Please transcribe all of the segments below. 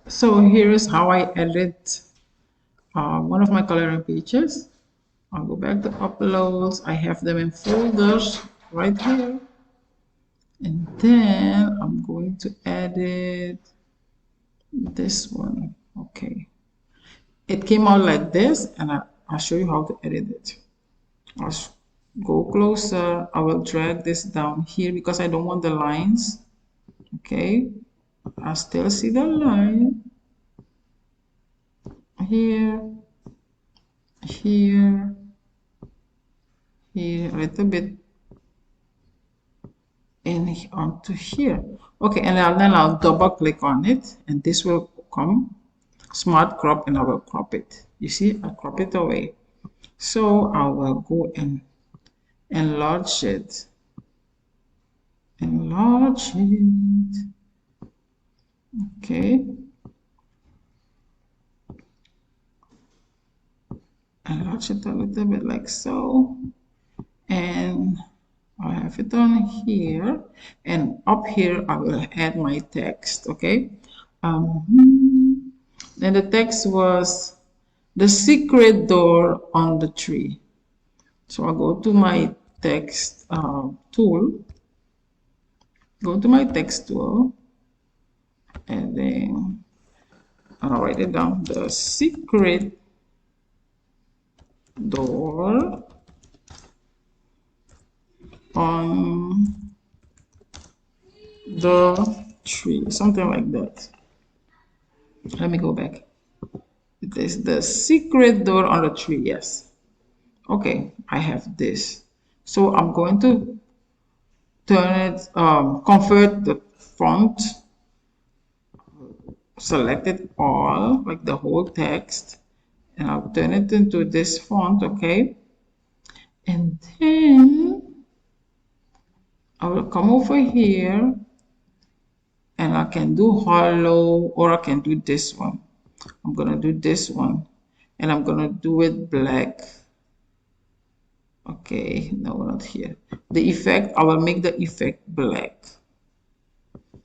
So here is how I edit one of my coloring pages. I'll go back to uploads. I have them in folders right here. And then I'm going to edit this one. Okay. It came out like this, and I'll show you how to edit it. I'll go closer. I will drag this down here because I don't want the lines. Okay. I still see the line here, here, here, a little bit, and onto here. Okay, and then I'll double click on it, and this will come smart crop, and I will crop it. You see, I crop it away. So I will go and enlarge it. Enlarge it. Okay. Enlarge it a little bit like so. And I have it on here, and up here I will add my text. Okay. Then the text was the secret door on the tree. So I'll go to my text tool. Go to my text tool, and then I'll write it down. The secret door on the tree, something like that. Let me go back. It is the secret door on the tree. Yes. Okay, I have this. So I'm going to turn it, convert the font, select it all, like the whole text, and I'll turn it into this font. Okay. And then I will come over here, and I can do hollow, or I can do this one. I'm gonna do this one, and I'm gonna do it black. Okay, no, not here. The effect, I will make the effect black.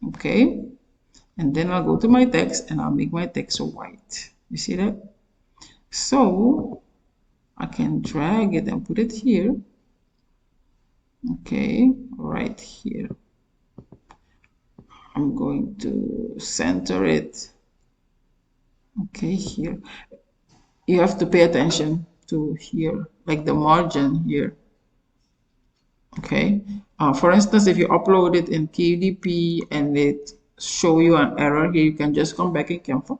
Okay, and then I'll go to my text, and I'll make my text white. You see that? So I can drag it and put it here. Okay, right here. I'm going to center it. Okay, here. You have to pay attention to here, like the margin here. Okay. For instance, if you upload it in KDP and it show you an error here, you can just come back in Canva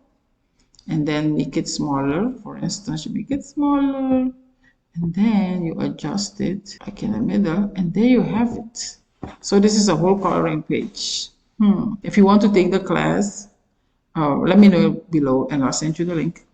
and then make it smaller. For instance, you make it smaller, and then you adjust it like in the middle, and there you have it. So this is a whole coloring page. If you want to take the class, let me know below and I'll send you the link.